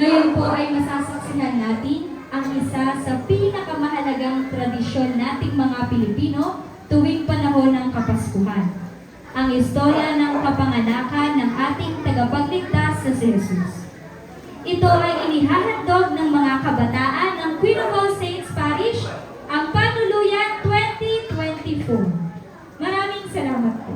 Ngayon po ay masasaksihan natin ang isa sa pinakamahalagang tradisyon nating mga Pilipino tuwing panahon ng Kapaskuhan. Ang istorya ng kapanganakan ng ating tagapagligtas na si Jesus. Ito ay inihahandog ng mga kabataan ng Queen of All Saints Parish, ang Panuluyan 2024. Maraming salamat po.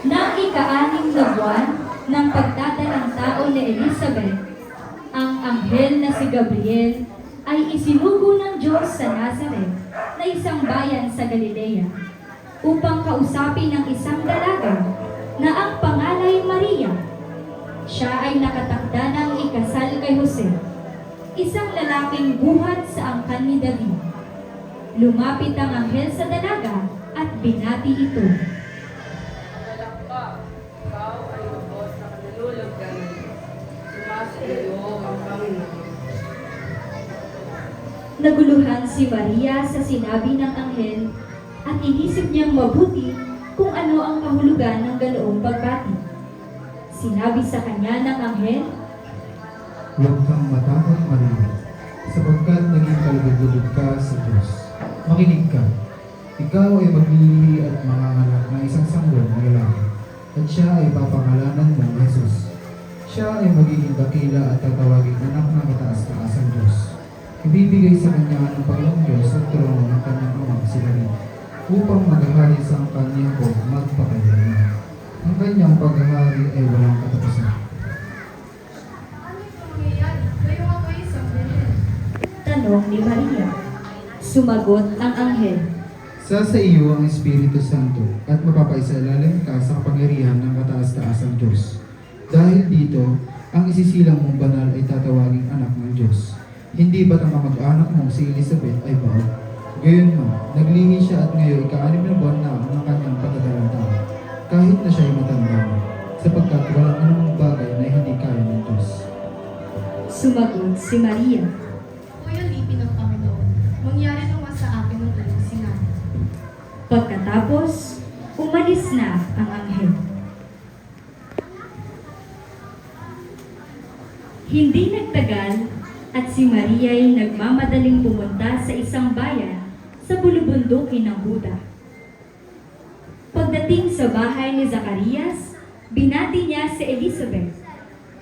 Nang ika-6 na buwan ng pagdadalang tao ni Elizabeth, ang anghel na si Gabriel ay isinugo ng Diyos sa Nazareth na isang bayan sa Galilea upang kausapin ang isang dalaga na ang pangalay Maria. Siya ay nakatakda ng ikasal kay Jose, isang lalaking buhat sa angkan ni David. Lumapit ang anghel sa dalaga at binati ito. Ikaw ay lubos na kanalulugdan. Sumasiyo ang Panginoon. Naguluhan si Maria sa sinabi ng anghel at inisip niyang mabuti kung ano ang kahulugan ng ganoong pagbati. Sinabi sa kanya ng anghel, "Huwag kang matakot, Maria, sapagkat naging kalugod ka sa Diyos. Makinig ka. Ikaw ay maglilihi at manganganak ng isang sanggol na lalaki, at siya ay papangalanan mong Jesus. Siya ay magiging dakila at tatawaging anak ng kataas-taasang Diyos. Ibibigay sa kanya ng Panginoong Diyos at trono ng kanyang amang si David, upang maghahari sa kanyang Jacob magpakailanman. Ang kanyang paghahari ay walang katapusan." Ano itong mangyayari? Kayo nga kayo sa Belen. tanong ni Maria. Sumagot ang anghel, Sa iyo ang Espiritu Santo at mapapaisalalim ka sa kapangyarihan ng kataas-taasang Diyos. Dahil dito, ang isisilang mong banal ay tatawaging anak ng Diyos. Hindi ba't ang kamag-anak mong si Elizabeth ay baog? Gayunman, naglihi siya at ngayon ika-6 na buwan na ang kanyang pagdadalang tao, kahit na siya ay matanda na, sapagkat walang anumang bagay na hindi kaya ng Diyos. sumagot si Maria. Ako'y alipin ng Panginoon. Mangyari naman sa akin ng kanyang sinabi. Pagkatapos, umalis na ang anghel. Hindi nagtagal at si Maria ay nagmamadaling pumunta sa isang bayan sa bulubundukin ng Huda. Pagdating sa bahay ni Zacarias, binati niya si Elizabeth.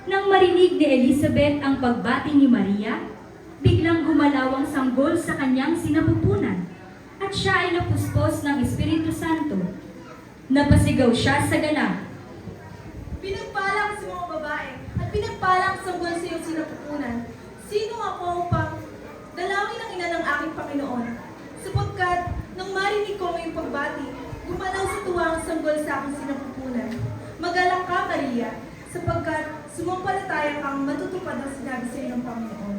Nang marinig ni Elizabeth ang pagbati ni Maria, biglang gumalaw ang sanggol sa kanyang sinapupunan at siya ay napuspos ng Espiritu Santo. Napasigaw siya sa ganap. Pinagpalang sa mga babae at pinagpalang sa buwan sa iyong sinapupunan. Sino ako upang dalawin ang ina ng aking Panginoon? Sapagkat nang marinig ko ngayong pagbati, gumalaw sa tuwa ang sanggol sa aking sinapupunan. Magalak ka, Maria, sapagkat sumampalataya kang matutupad ang sinabi sa iyo ng Panginoon.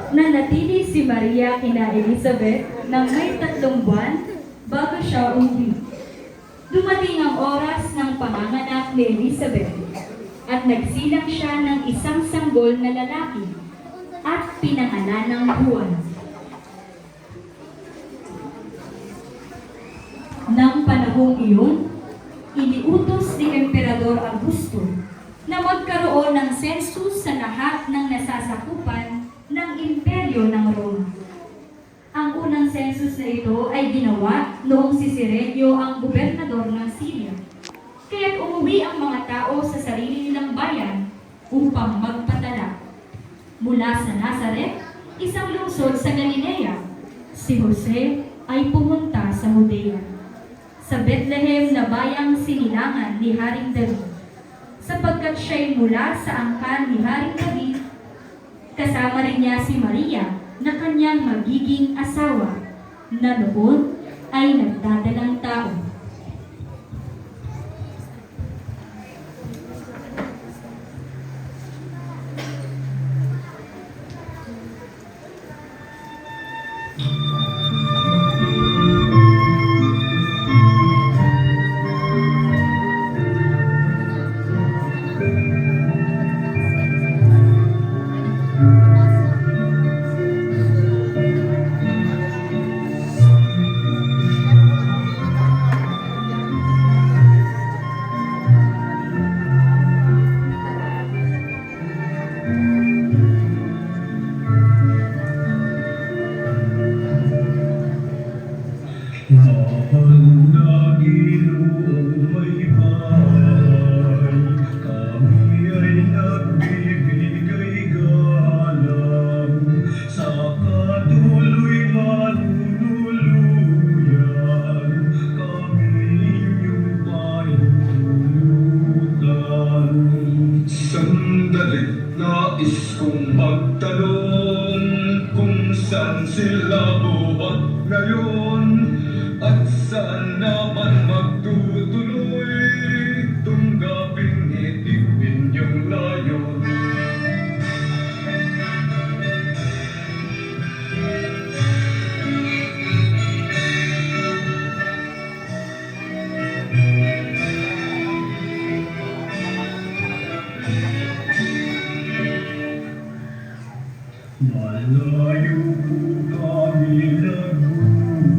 Nanatili si Maria kina Elizabeth ng may 3 buwan bago siya umuwi. Dumating ang oras ng panganganak ni Elizabeth at nagsilang siya ng isang sanggol na lalaki at pinangalan ng Juan. panahong iyon, iniutos ni Emperador Augusto na magkaroon ng sensus sa lahat ng nasasakupan ng Imperyo ng Roma. Ang unang sensus na ito ay ginawa noong si Cirenio ang gobernador ng Syria. Kaya't umuwi ang mga tao sa sarili nilang bayan upang magpadala. Mula sa Nazaret, isang lungsod sa Galilea, si Jose ay pumunta sa Judea. Sa Bethlehem na bayang sinilangan ni Haring David, sapagkat siya'y mula sa angkan ni Haring David, kasama rin niya si Maria na kanyang magiging asawa, na noon ay nagdadalang tao. Mahal na Ginoong may bahay, kami ay nagbibigay galang, sa katuloy manunuluyan, kami inyong pahintulutan. Sandali, nais kong magtanong kung saan sila buhat ngayon. At saan naman magtutuloy tunggapin itig ninyong layon? Malayo po kami nagmumula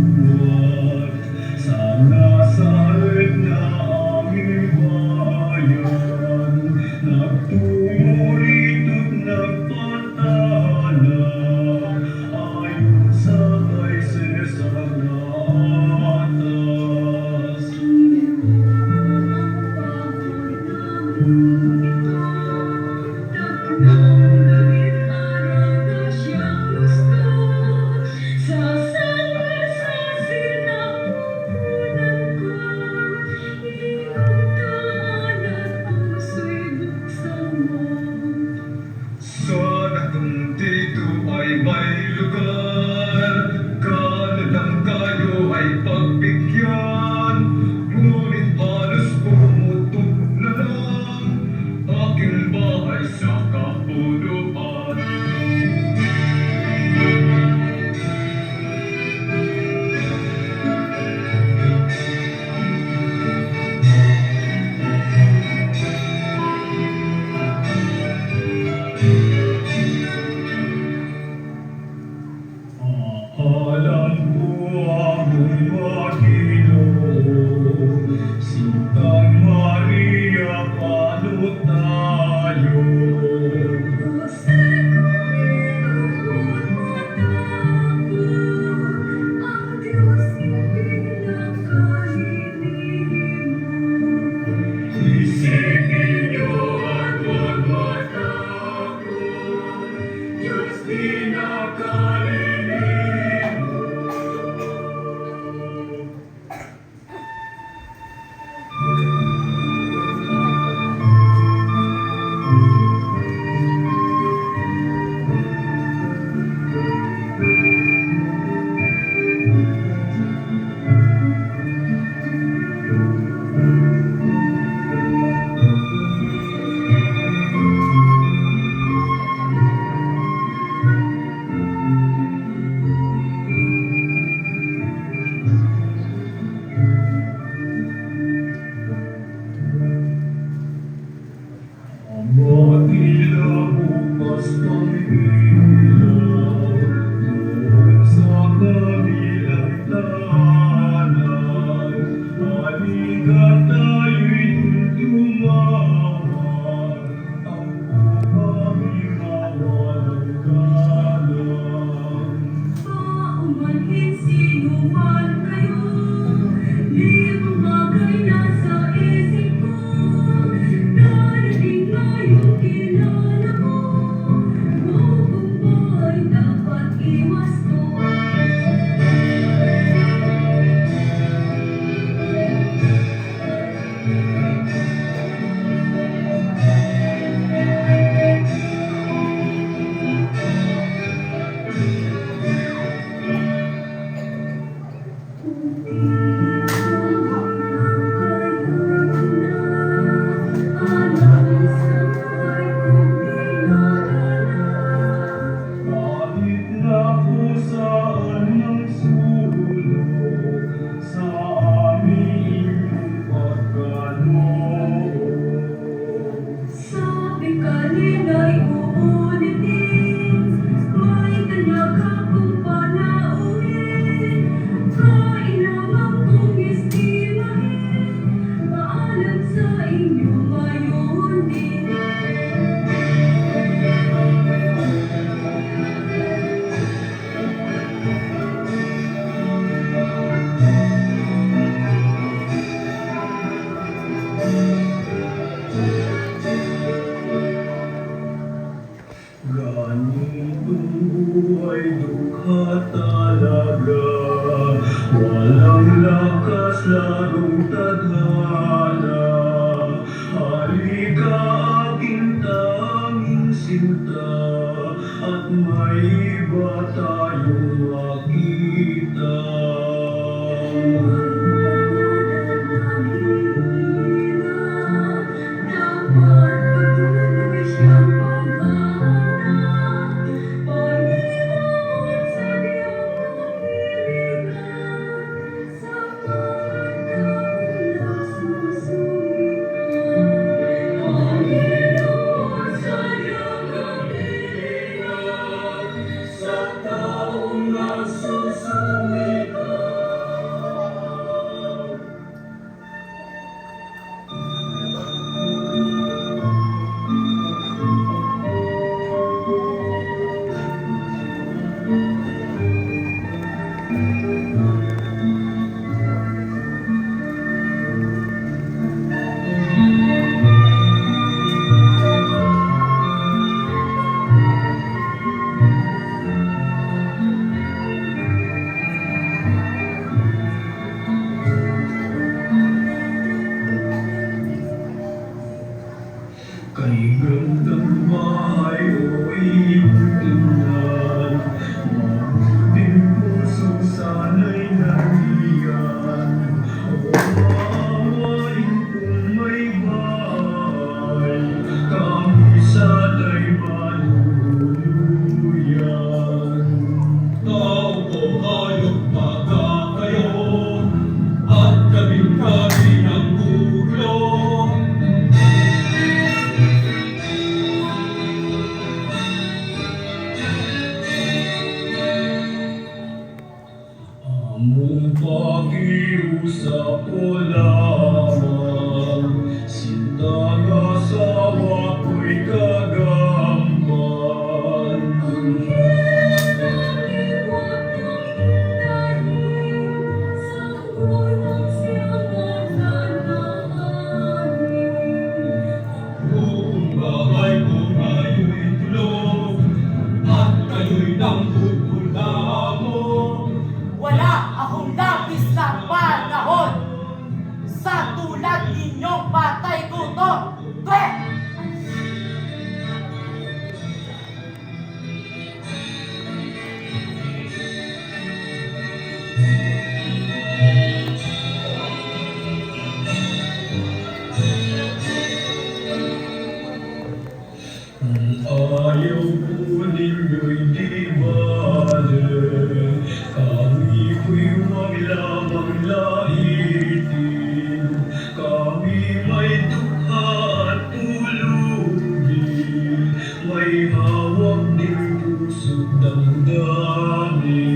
ang lakas larong tadhana. Halika aking tanging sinta, at may iba tayong makita. Sa taong nagsusumikap. Kay gandang bahay o iyong tingnan, mabuting puso sana'y nandiyan. O maawain kung may bahay, kami sana'y maluluyan. Tao o hayop baka kayo, at kaming-kami ng ulo. Among pakiusap ko lamang, sintang asawa ko'y kagampan. Ang hirap ng liwat ng indahin, sa gulang siyang nananahanin. Buong bahay ko ngayon'y tulog, at kayo'y nang pupunta mo. Wala akong labis na panahon sa tulad ninyong patay gutom. Twe! Ayaw po ninyo'y di bale, kami ko'y huwag lamang laitin. Kami may dukha at ulubi, may hawak din puso't damdamin.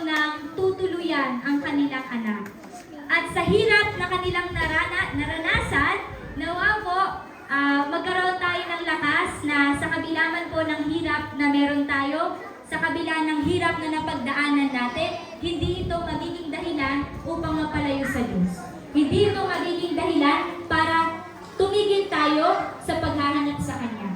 ng tutuluyan ang kanilang anak. At sa hirap na kanilang naranasan, nawa po, magkaroon tayo ng lakas na sa kabila man po ng hirap na meron tayo, sa kabila ng hirap na napagdaanan natin, hindi ito magiging dahilan upang mapalayo sa Diyos. Hindi ito magiging dahilan para tumigil tayo sa paghahanap sa Kanya.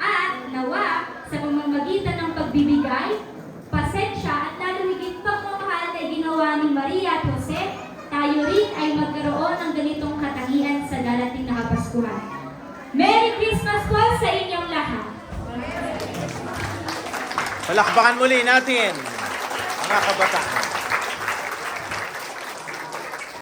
At nawa, sa pamamagitan ng pagbibigay, pasensya at lalo higit pagmamahal na ginawa ni Maria at Jose, tayo rin ay magkaroon ng ganitong katangian sa darating na Kapaskuhan. Merry Christmas po sa inyong lahat! Palakpakan muli natin mga kabataan.